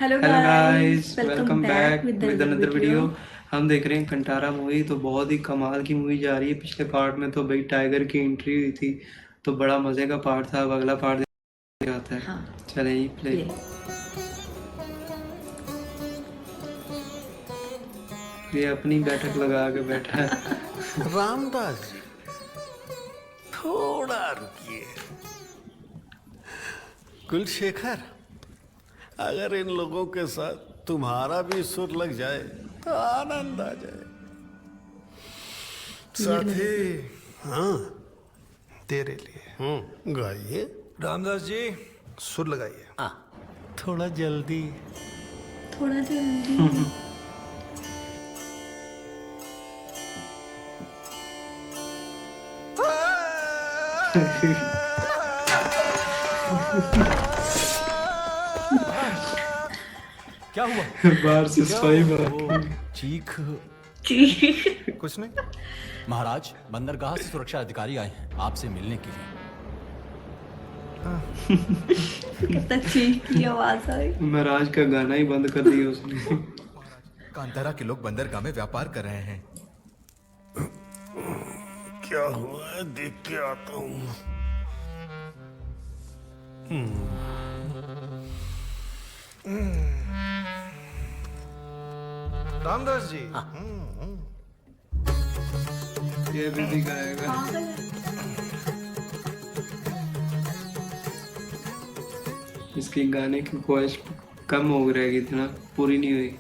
Hello hello guys, guys, welcome welcome back back with with another another video. Video. हम देख रहे हैं Kantara movie. तो बहुत ही कमाल की मूवी जा रही है। पिछले पार्ट में तो भाई टाइगर की एंट्री हुई थी, तो बड़ा मज़े का पार्ट था। अब अगला पार्ट देखने आता है। हाँ, चले ही प्ले। प्ले। ये अपनी बैठक लगा के बैठा है। रामदास जी, थोड़ा रुकिए। कुलशेखर, अगर इन लोगों के साथ तुम्हारा भी सुर लग जाए तो आनंद आ जाए। मेरे में साथी, देखना। हाँ, तेरे लिए गाइए। रामदास जी, सुर लगाइए। थोड़ा जल्दी। थोड़ा जल्दी। क्या हुआ? बाहर से क्या सिपाही हुआ? बाहर। वो चीख। जी। कुछ नहीं। महाराज, बंदरगाह से सुरक्षा अधिकारी आए हैं आपसे मिलने के लिए। कितना चीख की आवाज आई। महाराज का गाना ही बंद कर दिया उसने। कांतारा के लोग बंदरगाह में व्यापार कर रहे हैं। क्या हुआ है, देख के आता हूँ। रामदास जी, ये भी दिखाएगा। इसकी गाने की ख्वाहिश कम हो रहेगी, इतना पूरी नहीं हुई।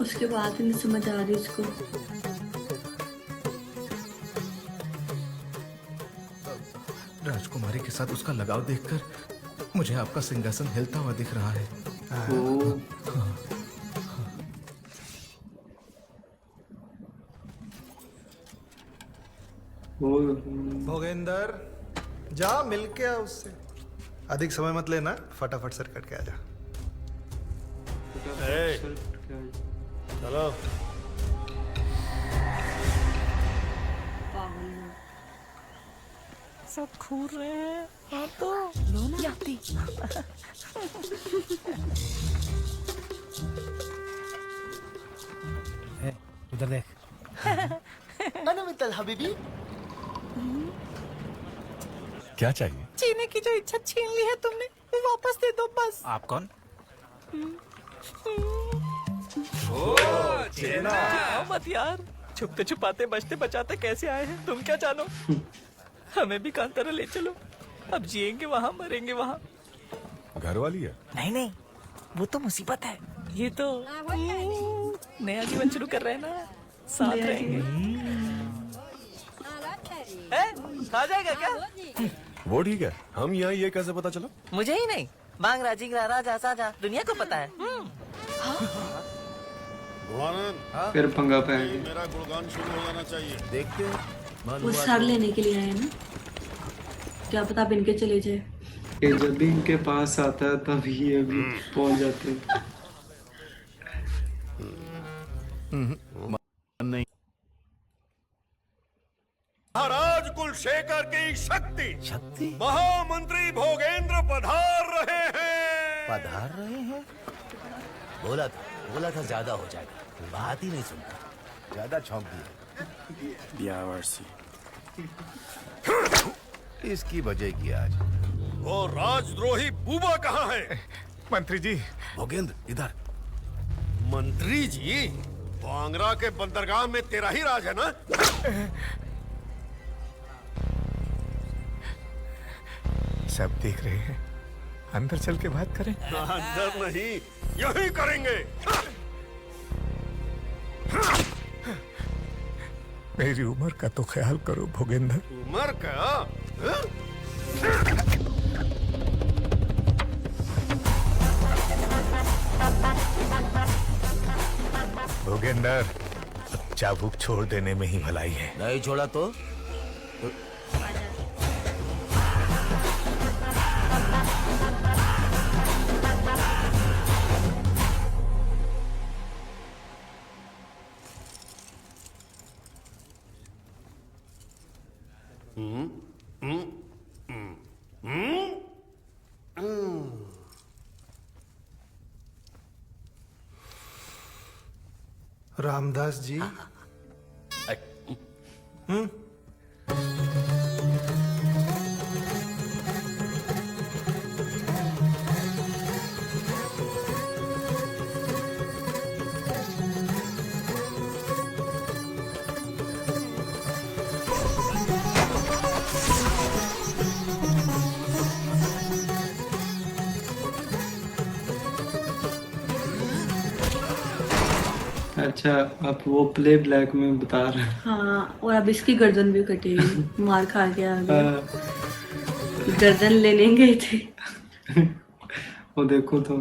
उसके बाद ही नहीं समझ आ रही उसको। राजकुमारी के साथ उसका लगाव देखकर मुझे आपका सिंहासन हिलता हुआ दिख रहा है। ओ, ओ, भोगेंद्र, जा मिल के आ उससे। अधिक समय मत लेना, फटाफट सर कट के आ जा। चलो। सब घूर रहे हैं। हाँ तो लो ना जाती। उधर देख। अरे मित्तल हबीबी, क्या चाहिए? जीने की जो इच्छा छीन ली है तुमने, वो वापस दे दो बस। आप कौन? आओ मत यार, छुपते छुपाते बचते बचाते कैसे आए हैं तुम क्या जानो। हमें भी कांतारा ले चलो, अब जिएंगे वहाँ मरेंगे वहाँ। घर वाली है? नहीं नहीं, वो तो मुसीबत है। ये तो नया जीवन शुरू कर रहे हैं ना, साथ नया रहेंगे। खा जाएगा क्या? वो ठीक है। हम यहाँ ये कैसे पता चला? मुझे ही नहीं, बांगरा जिगरा राजा साजा दुनिया को पता है। भगवानंद, फिर पंगा पे मेरा गुणगान शुरू हो जाना चाहिए। देखते हैं। वो सर लेने के लिए आए हैं ना, क्या पता अब इनके चले जाए। ये जब भी इनके पास आता है तभी ये भी पहुंच जाते हैं। नहीं। महाराज कुलशेखर की शक्ति शक्ति महामंत्री भोगेंद्र पधार रहे हैं। पधार रहे हैं। बोला था ज्यादा हो जाएगा, बात ही नहीं सुनता। ज्यादा छौंक दिया। इसकी वजह की आज। वो राजद्रोही बूबा कहाँ है? मंत्री जी। भोगेंद्र इधर। मंत्री जी, बांगरा के बंदरगाह में तेरा ही राज है ना? सब देख रहे हैं, अंदर चल के बात करें। अंदर नहीं, यही करेंगे। मेरी उम्र का तो ख्याल करो भोगेंद्र। उमर का? हाँ? भोगेंद्र, चाबुक छोड़ देने में ही भलाई है। नहीं छोड़ा तो? रामदास जी। अच्छा, आप वो प्ले ब्लैक में बता रहे हैं। हाँ, और अब इसकी गर्दन भी कटेगी, मार खा के आ गया। हाँ, गर्दन लेने गए थे। वो देखो तो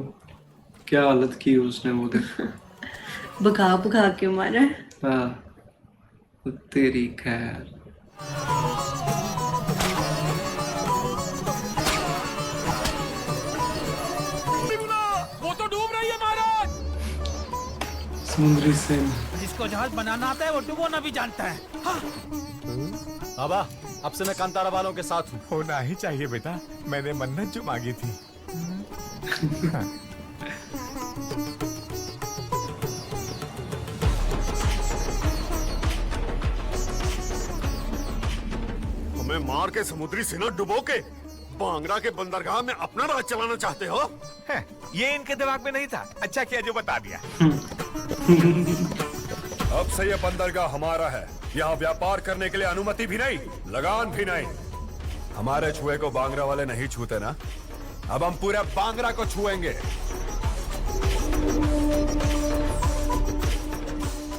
क्या हालत की उसने, वो देखो। भगा भगा के मारा। हाँ, वो तेरी खैर। वो तो डूब रही है महाराज। समुद्री सेन। जिसको जहाज बनाना आता है वो डुबोना भी जानता है। बाबा, अब से मैं कांतारा वालों के साथ हूँ। होना ही चाहिए बेटा, मैंने मन्नत जो मांगी थी। हमें मार के समुद्री सेना डुबो के बांगड़ा के बंदरगाह में अपना राज चलाना चाहते हो? है, ये इनके दिमाग में नहीं था। अच्छा किया जो बता दिया। अब से ये बंदरगाह हमारा है। यहाँ व्यापार करने के लिए अनुमति भी नहीं, लगान भी नहीं। हमारे छुए को बांगड़ा वाले नहीं छूते ना, अब हम पूरे बांगड़ा को छुएंगे।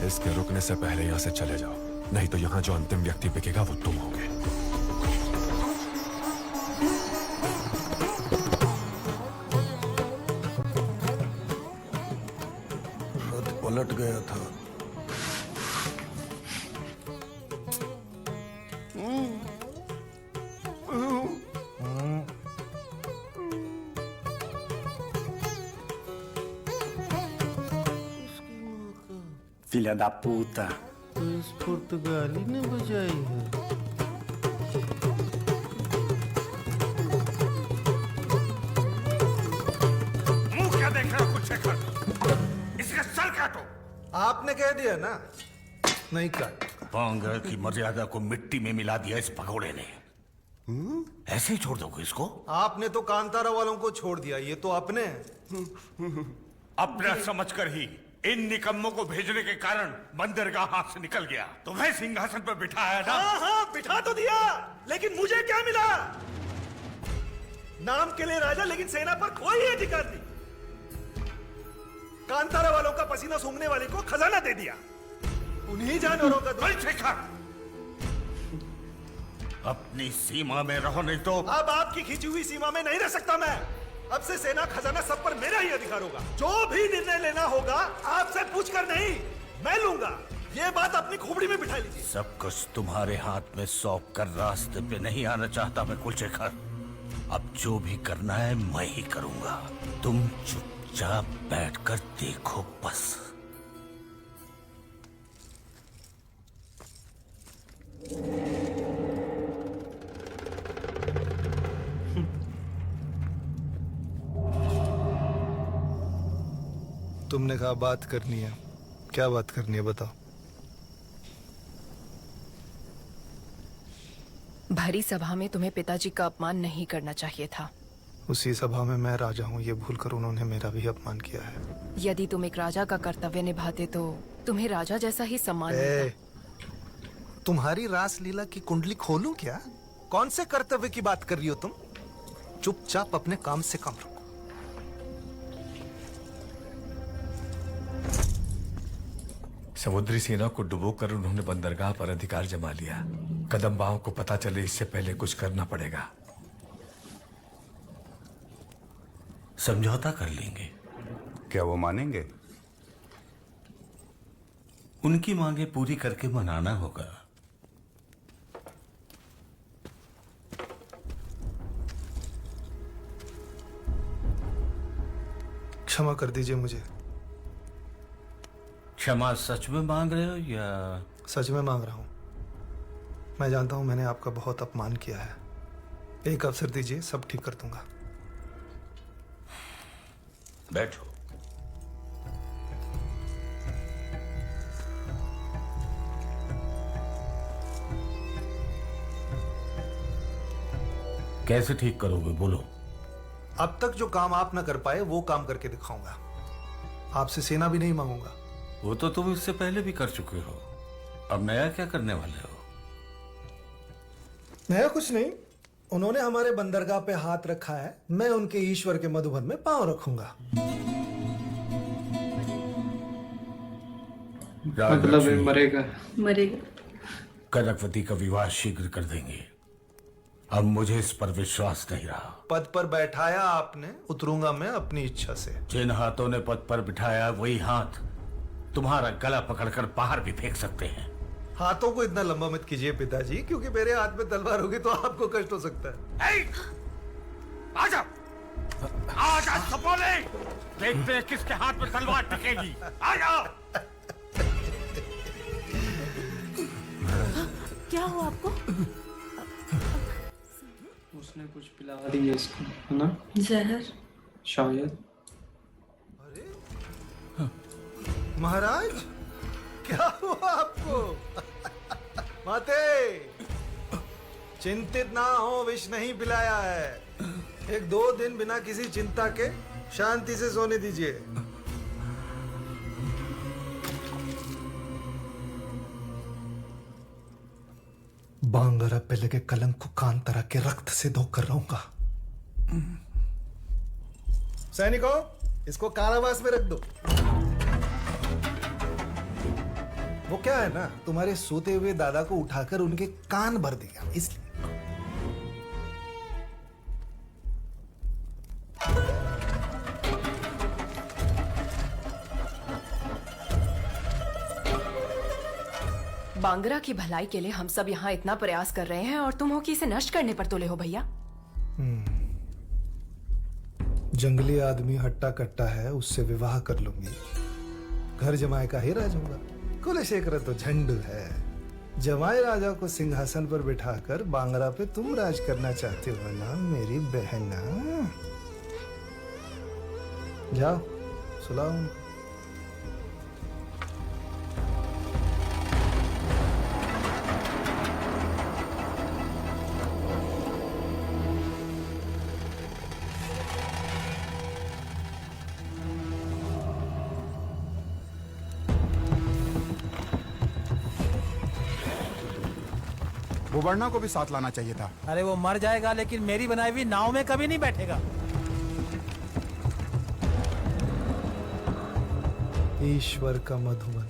इसके रुकने से पहले यहाँ से चले जाओ, नहीं तो यहाँ जो अंतिम व्यक्ति बिकेगा वो तुम होगे। पलट गया था। Filha da puta. इस पुर्तगाली ने बजाई है। मुंह क्या देख रहे हो कुछ शेखर? इसका सर काटो। आपने कह दिया ना, नहीं काट। बांगड़ की मर्यादा को मिट्टी में मिला दिया इस भगोड़े ने। ऐसे ही छोड़ दोगे इसको? आपने तो कांतारा वालों को छोड़ दिया, ये तो आपने। अपना समझकर ही इन निकम्मों को भेजने के कारण बंदरगाह हाथ से निकल गया। तुम्हें सिंहासन पर बिठाया ना? हाँ, बिठा तो दिया, लेकिन मुझे क्या मिला? नाम के लिए राजा, लेकिन सेना पर कोई अधिकार नहीं। कांतारा वालों का पसीना सूंघने वाले को खजाना दे दिया। उन्हीं जानवरों का अपनी सीमा में रहो, नहीं तो अब आपकी खींची हुई सीमा में नहीं रह सकता मैं। अब से सेना खजाना सब पर मेरा ही अधिकार होगा। जो भी निर्णय लेना होगा आपसे पूछकर नहीं, मैं लूंगा। ये बात अपनी खोपड़ी में बिठा लीजिए। सब कुछ तुम्हारे हाथ में सौंप कर रास्ते पे नहीं आना चाहता मैं कुलशेखर। अब जो भी करना है मैं ही करूंगा। तुम चुपचाप बैठकर देखो बस। तुमने कहा बात करनी है, क्या बात करनी है बताओ। भरी सभा में तुम्हें पिताजी का अपमान नहीं करना चाहिए था। उसी सभा में मैं राजा हूँ, ये भूलकर उन्होंने मेरा भी अपमान किया है। यदि तुम एक राजा का कर्तव्य निभाते तो तुम्हें राजा जैसा ही सम्मान मिलता। तुम्हारी रासलीला की कुंडली खोलूं क्या? कौन से कर्तव्य की बात कर रही हो तुम? चुपचाप अपने काम से काम रखो। समुद्री सेना को डुबोकर उन्होंने बंदरगाह पर अधिकार जमा लिया। कदम्बाओं को पता चले इससे पहले कुछ करना पड़ेगा। समझौता कर लेंगे। क्या वो मानेंगे? उनकी मांगे पूरी करके मनाना होगा। क्षमा कर दीजिए मुझे। क्षमा सच में मांग रहे हो या? सच में मांग रहा हूं। मैं जानता हूं मैंने आपका बहुत अपमान किया है। एक अवसर दीजिए, सब ठीक कर दूंगा। बैठो। कैसे ठीक करोगे बोलो? अब तक जो काम आप ना कर पाए वो काम करके दिखाऊंगा। आपसे सेना भी नहीं मांगूंगा। वो तो तुम इससे पहले भी कर चुके हो, अब नया क्या करने वाले हो? नया कुछ नहीं, उन्होंने हमारे बंदरगाह पे हाथ रखा है, मैं उनके ईश्वर के मधुबन में पांव रखूंगा। मतलब ये मरेगा। मरेगा। कनकवती का विवाह शीघ्र कर देंगे। अब मुझे इस पर विश्वास नहीं रहा। पद पर बैठाया आपने, उतरूंगा मैं अपनी इच्छा से। जिन हाथों ने पद पर बिठाया वही हाथ तुम्हारा गला पकड़कर बाहर भी फेंक सकते हैं। हाथों को इतना लंबा मत कीजिए पिताजी, क्योंकि मेरे हाथ में तलवार होगी तो आपको कष्ट हो सकता है। आजा, आजा सपोले, देखते हैं किसके हाथ में तलवार टिकेगी। आजा। क्या हुआ आपको? उसने कुछ पिला दिया इसको, है ना? जहर शायद। महाराज क्या हुआ आपको? माते चिंतित ना हो, विष नहीं पिलाया है। 1-2 दिन बिना किसी चिंता के शांति से सोने दीजिए। बांगरा पहले के कलंक को कांतारा के रक्त से धोकर रहूंगा। सैनिकों, इसको कारावास में रख दो। वो क्या है ना, तुम्हारे सोते हुए दादा को उठाकर उनके कान भर दिया, इसलिए। बांगरा की भलाई के लिए हम सब यहाँ इतना प्रयास कर रहे हैं और तुम हो कि इसे नष्ट करने पर तुले हो भैया। जंगली आदमी हट्टा कट्टा है, उससे विवाह कर लूंगी, घर जमाए का ही राजूंगा। कुलशेखर तो झंडू है। जमाए राजा को सिंहासन पर बिठाकर बांगरा पे तुम राज करना चाहते हो ना मेरी बहना? जाओ सुलाओ उनको। बुबरना को भी साथ लाना चाहिए था। अरे वो मर जाएगा लेकिन मेरी बनाई हुई नाव में कभी नहीं बैठेगा। ईश्वर का मधुबन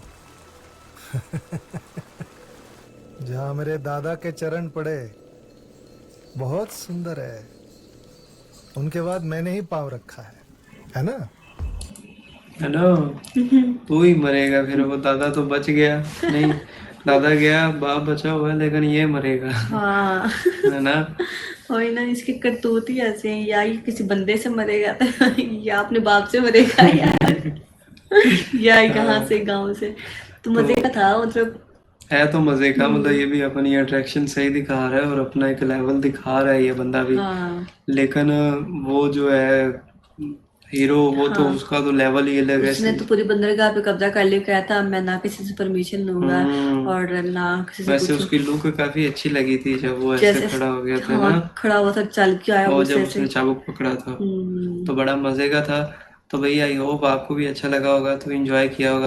जहां मेरे दादा के चरण पड़े, बहुत सुंदर है। उनके बाद मैंने ही पांव रखा है ना? है ना? तू ही मरेगा फिर। वो दादा तो बच गया नहीं, दादा गया, बाप बचा हुआ है, लेकिन ये मरेगा। हाँ है ना? वही ना, इसकी करतूत ही ऐसे हैं। या ये किसी बंदे से मरेगा या अपने बाप से मरेगा या कहाँ से, गांव से। तो मजे का था, मतलब है तो मजे का। मतलब ये भी अपनी अट्रैक्शन सही दिखा रहा है और अपना एक लेवल दिखा रहा है ये बंदा भी। हाँ। लेकिन वो जो है हीरो, वो तो उसका तो लेवल ही अलग है। उसने तो पूरी बंदरगाह पे कब्जा कर लिया, कहता था मैं ना किसी से परमिशन लूंगा और ना किसी से वैसे कुछ। उसकी लुक काफी अच्छी लगी थी जब वो ऐसे खड़ा हो गया था ना। खड़ा हुआ था, चल के आया वो वो जब उसने चाबुक पकड़ा था तो बड़ा मजे का था। तो भैया आई होप आपको भी अच्छा लगा होगा, तो एंजॉय किया होगा।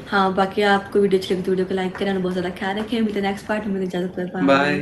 हाँ, बाकी आपको वीडियो अच्छी लगी तो वीडियो को लाइक करें और बहुत ज्यादा ख्याल रखें। मिलते हैं नेक्स्ट पार्ट में। इजाजत। बाय।